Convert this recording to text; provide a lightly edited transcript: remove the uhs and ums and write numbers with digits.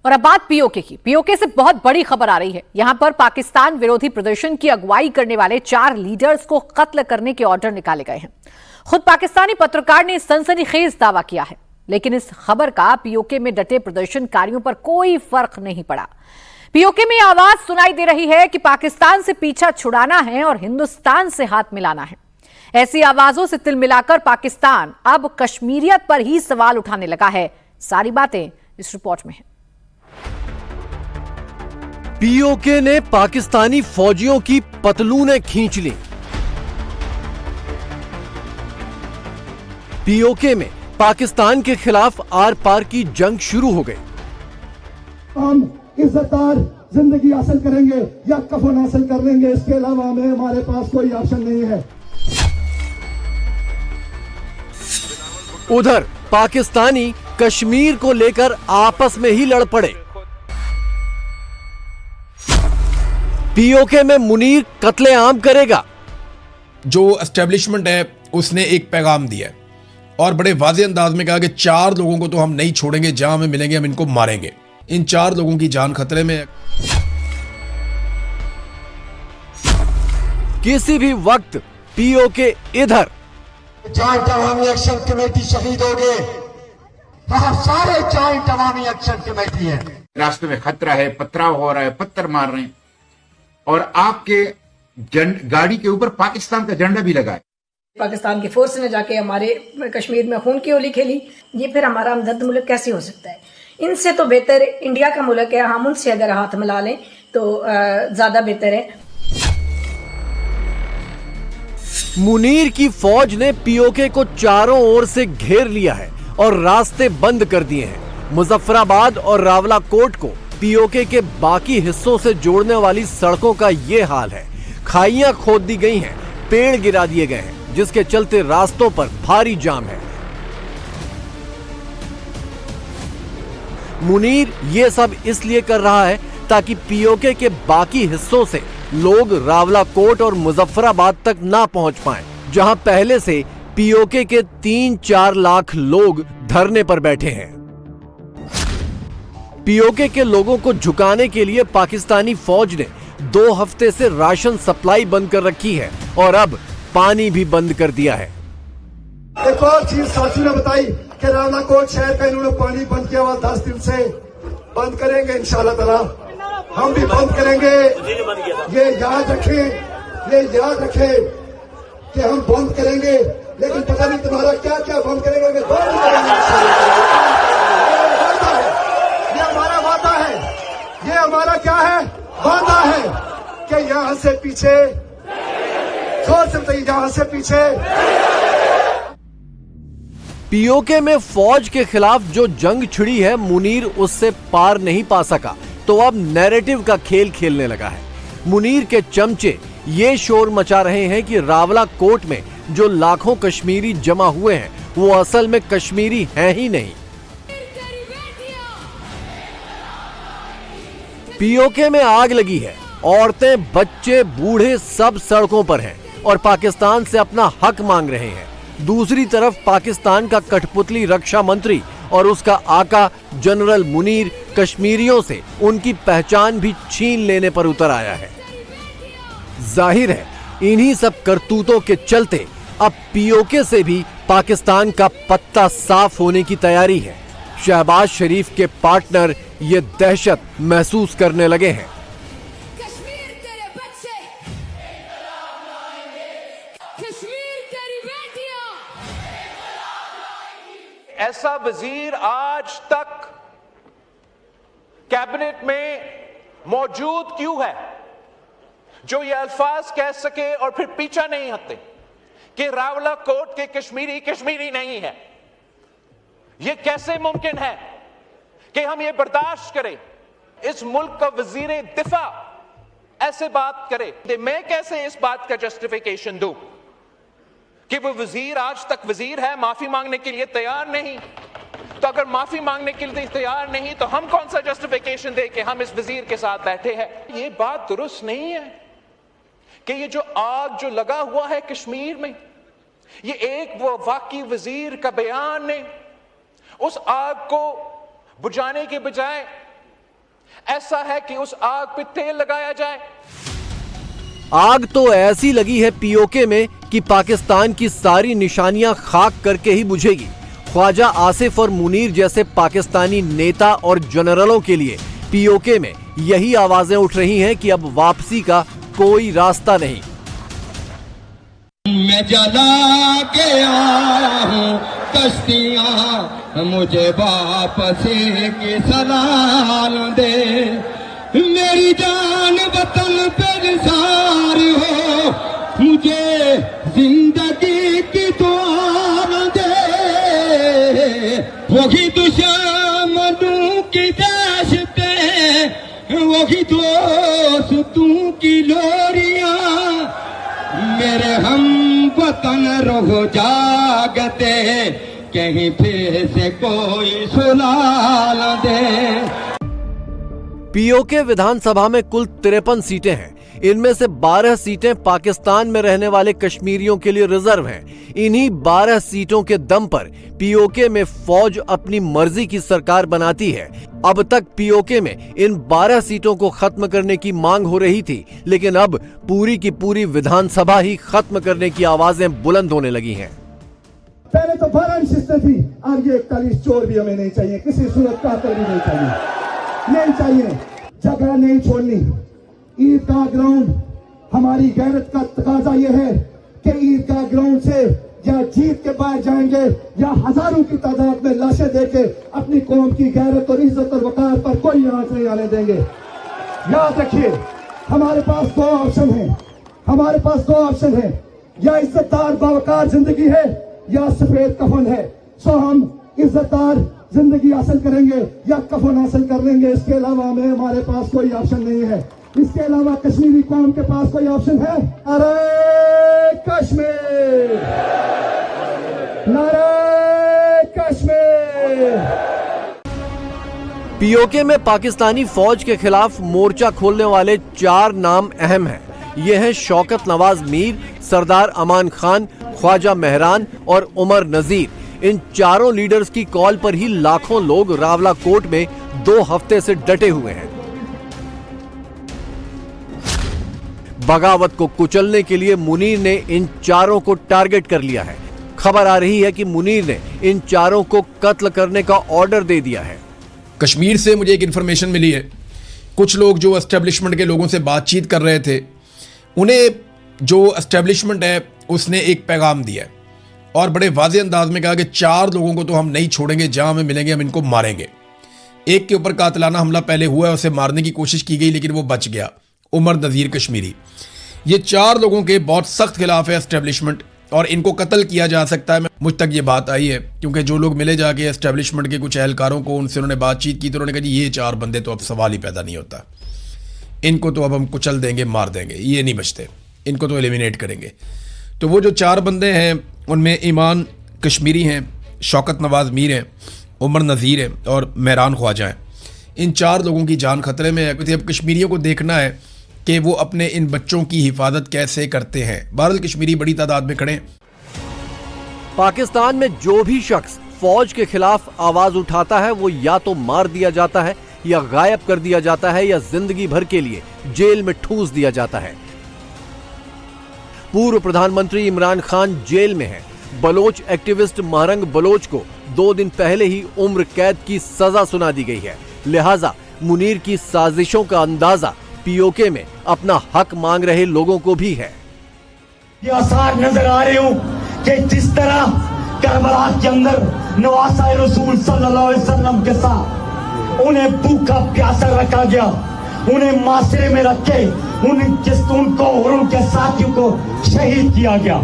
और अब बात पीओके की। पीओके से बहुत बड़ी खबर आ रही है। यहां पर पाकिस्तान विरोधी प्रदर्शन की अगुवाई करने वाले 4 लीडर्स को कत्ल करने के ऑर्डर निकाले गए हैं। खुद पाकिस्तानी पत्रकार ने सनसनीखेज दावा किया है, लेकिन इस खबर का पीओके में डटे प्रदर्शनकारियों पर कोई फर्क नहीं पड़ा। पीओके में आवाज सुनाई दे रही है कि पाकिस्तान से पीछा छुड़ाना है और हिंदुस्तान से हाथ मिलाना है। ऐसी आवाजों से तिल मिलाकर पाकिस्तान अब कश्मीरियत पर ही सवाल उठाने लगा है। सारी बातें इस रिपोर्ट में है। पीओके ने पाकिस्तानी फौजियों की पतलूनें खींच ली। पीओके में पाकिस्तान के खिलाफ आर पार की जंग शुरू हो गई। हम इज्जतदार जिंदगी हासिल करेंगे या कफन हासिल कर लेंगे, इसके अलावा हमारे पास कोई ऑप्शन नहीं है। उधर पाकिस्तानी कश्मीर को लेकर आपस में ही लड़ पड़े। पीओके में मुनीर कत्लेआम करेगा। जो एस्टेब्लिशमेंट है उसने एक पैगाम दिया है और बड़े वाज़ेह अंदाज में कहा कि 4 लोगों को तो हम नहीं छोड़ेंगे, जहां हमें मिलेंगे हम इनको मारेंगे। इन 4 लोगों की जान खतरे में है। किसी भी वक्त पीओके इधर जॉइंट अवामी एक्शन कमेटी शहीद हो गए, सारे जॉइंट अवामी एक्शन कमेटी है। रास्ते में खतरा है, पथराव हो रहा है, पत्थर मार रहे हैं और आपके गाड़ी के ऊपर पाकिस्तान का झंडा भी लगा है। पाकिस्तान की फोर्स ने जाके हमारे कश्मीर में खून की होली खेली। ये फिर हमारा हमदर्द मुल्क कैसे हो सकता है? इनसे तो बेहतर इंडिया का मुल्क है। हम उनसे अगर हाथ मिला लें तो ज्यादा बेहतर है। मुनीर की फौज ने पीओके को चारों ओर से घेर लिया है और रास्ते बंद कर दिए हैं। मुजफ्फराबाद और रावलाकोट को पीओके के बाकी हिस्सों से जोड़ने वाली सड़कों का ये हाल है। खाइयां खोद दी गई हैं, पेड़ गिरा दिए गए हैं, जिसके चलते रास्तों पर भारी जाम है। मुनीर ये सब इसलिए कर रहा है ताकि पीओके के बाकी हिस्सों से लोग रावलाकोट और मुजफ्फराबाद तक ना पहुंच पाएं, जहां पहले से पीओके के 3-4 लाख लोग धरने पर बैठे हैं। पीओके के लोगों को झुकाने के लिए पाकिस्तानी फौज ने 2 हफ्ते से राशन सप्लाई बंद कर रखी है और अब पानी भी बंद कर दिया है। एक और चीज साथी ने बताई कि रावलाकोट शहर का इन्होंने पानी बंद किया हुआ 10 दिन से। बंद करेंगे इंशाल्लाह ताला, हम भी बंद करेंगे। ये याद रखें कि हम बंद करेंगे, लेकिन पता नहीं तुम्हारा क्या क्या बंद करेंगे। बंद करेंगे ये हमारा वादा है। ये हमारा क्या है? वादा है कि यहां से पीछे, जोर से बताइए, यहां से पीछे। पीओके में फौज के खिलाफ जो जंग छिड़ी है, मुनीर उससे पार नहीं पा सका, तो अब नैरेटिव का खेल खेलने लगा है। मुनीर के चमचे ये शोर मचा रहे हैं कि रावलाकोट में जो लाखों कश्मीरी जमा हुए हैं वो असल में कश्मीरी हैं ही नहीं। पीओके में आग लगी है। औरतें, बच्चे, बूढ़े सब सड़कों पर हैं और पाकिस्तान से अपना हक मांग रहे हैं। दूसरी तरफ पाकिस्तान का कठपुतली रक्षा मंत्री और उसका आका जनरल मुनीर कश्मीरियों से उनकी पहचान भी छीन लेने पर उतर आया है। जाहिर है इन्हीं सब करतूतों के चलते अब पीओके से भी पाकिस्तान का पत्ता साफ होने की तैयारी है। शहबाज शरीफ के पार्टनर ये दहशत महसूस करने लगे हैं। ऐसा वजीर आज तक कैबिनेट में मौजूद क्यों है जो ये अल्फाज कह सके और फिर पीछा नहीं हटते कि रावलाकोट के कश्मीरी नहीं है? ये कैसे मुमकिन है कि हम ये बर्दाश्त करें? इस मुल्क का वजीर दिफा ऐसे बात करे। मैं कैसे इस बात का जस्टिफिकेशन दूं कि वो वजीर आज तक वजीर है, माफी मांगने के लिए तैयार नहीं? तो अगर माफी मांगने के लिए तैयार नहीं तो हम कौन सा जस्टिफिकेशन दे कि हम इस वजीर के साथ बैठे हैं? ये बात दुरुस्त नहीं है कि ये जो आग जो लगा हुआ है कश्मीर में, ये एक वो वाकई वजीर का बयान ने उस आग को बुझाने के बजाय ऐसा है कि उस आग पे तेल लगाया जाए। आग तो ऐसी लगी है पीओके में कि पाकिस्तान की सारी निशानियां खाक करके ही बुझेगी। ख्वाजा आसिफ और मुनीर जैसे पाकिस्तानी नेता और जनरलों के लिए पीओके में यही आवाजें उठ रही हैं कि अब वापसी का कोई रास्ता नहीं। मैं जला के आया हूँ कश्तियाँ, मुझे वापस की सलाह दे। मेरी जान वतन पे निसार हो, मुझे जिंदगी की दुआ दे। वही दुश्मनों की दास्ते, वही दोस्तों की लोरियां, मेरे हम वतन रहो जागते, कहीं फिर से कोई सुला न दे। पीओके विधानसभा में कुल 53 सीटें हैं। इनमें से 12 सीटें पाकिस्तान में रहने वाले कश्मीरियों के लिए रिजर्व हैं। इन्हीं 12 सीटों के दम पर पीओके में फौज अपनी मर्जी की सरकार बनाती है। अब तक पीओके में इन 12 सीटों को खत्म करने की मांग हो रही थी, लेकिन अब पूरी की पूरी विधानसभा ही खत्म करने की आवाजें बुलंद होने लगी हैं। पहले तो 12 शिस्तें थी, अब ये 41 चोर भी हमें नहीं चाहिए, किसी सूरत का भी नहीं चाहिए। जगह नहीं छोड़नी। ईदगाह ग्राउंड, हमारी गैरत का तकाजा यह है कि ईदगाह ग्राउंड से या जीत के बाहर जाएंगे या हजारों की तादाद में लाशें देके अपनी कौम की गैरत और इज्जत और वकार पर कोई आंच नहीं आने देंगे। याद रखिए, हमारे पास दो ऑप्शन है, या इज्जतदार बावकार जिंदगी है या सफेद कफन है। सो हम इज्जतदार जिंदगी हासिल करेंगे या कफन हासिल कर लेंगे। इसके अलावा हमारे पास कोई ऑप्शन नहीं है। इसके अलावा कश्मीरी कौम के पास कोई ऑप्शन है? अरे कश्मीर, नारे कश्मीर। पीओके में पाकिस्तानी फौज के खिलाफ मोर्चा खोलने वाले 4 नाम अहम हैं। ये हैं शौकत नवाज मीर, सरदार अमान खान, ख्वाजा मेहरान और उमर नजीर। इन चारों लीडर्स की कॉल पर ही लाखों लोग रावला कोट में 2 हफ्ते से डटे हुए हैं। बगावत को कुचलने के लिए मुनीर ने इन चारों को टारगेट कर लिया है। खबर आ रही है कि मुनीर ने इन चारों को कत्ल करने का ऑर्डर दे दिया है। कश्मीर से मुझे एक इन्फॉर्मेशन मिली है, कुछ लोग जो एस्टेब्लिशमेंट के लोगों से बातचीत कर रहे थे, उन्हें जो एस्टेब्लिशमेंट है उसने एक पैगाम दिया है और बड़े वाज़ेह अंदाज में कहा कि 4 लोगों को तो हम नहीं छोड़ेंगे, जहां हमें मिलेंगे हम इनको मारेंगे। एक के ऊपर कातिलाना हमला पहले हुआ है, उसे मारने की कोशिश की गई लेकिन वो बच गया, उमर नज़ीर कश्मीरी। ये 4 लोगों के बहुत सख्त खिलाफ है एस्टेब्लिशमेंट और इनको कत्ल किया जा सकता है। मुझ तक ये बात आई है क्योंकि जो लोग मिले जाके एस्टेब्लिशमेंट के कुछ एहलकारों को, उनसे उन्होंने बातचीत की तो उन्होंने कहा जी ये 4 बंदे तो अब सवाल ही पैदा नहीं होता, इनको तो अब हम कुचल देंगे, मार देंगे, ये नहीं बचते, इनको तो एलिमिनेट करेंगे। तो वो जो 4 बंदे हैं उनमें ईमान कश्मीरी हैं, शौकत नवाज मीर हैं, उमर नज़ीर हैं और मेहरान ख्वाजा हैं। इन 4 लोगों की जान खतरे में है। अब कश्मीरियों को देखना है कि वो अपने इन बच्चों की हिफाजत कैसे करते हैं। बहरहाल कश्मीरी बड़ी तादाद में खड़े हैं। पाकिस्तान में जो भी शख्स फौज के खिलाफ आवाज उठाता है वो या तो मार दिया जाता है या गायब कर दिया जाता है या जिंदगी भर के लिए जेल में ठूस दिया जाता है। पूर्व प्रधानमंत्री इमरान खान जेल में हैं। बलोच एक्टिविस्ट महरंग बलोच को 2 दिन पहले ही उम्र कैद की सजा सुना दी गई है। लिहाजा मुनीर की साजिशों का अंदाजा पीओके में अपना हक मांग रहे लोगों को भी है। ये आसार नजर आ रहे हो कि जिस तरह करबला के अंदर नवासा रसूल सल्लल्लाहु अलैहि वसल्लम के साथ उन्हें भूखा प्यासा रखा गया, उन्हें मासरे में रख के उनको और उनके साथियों को शहीद किया गया।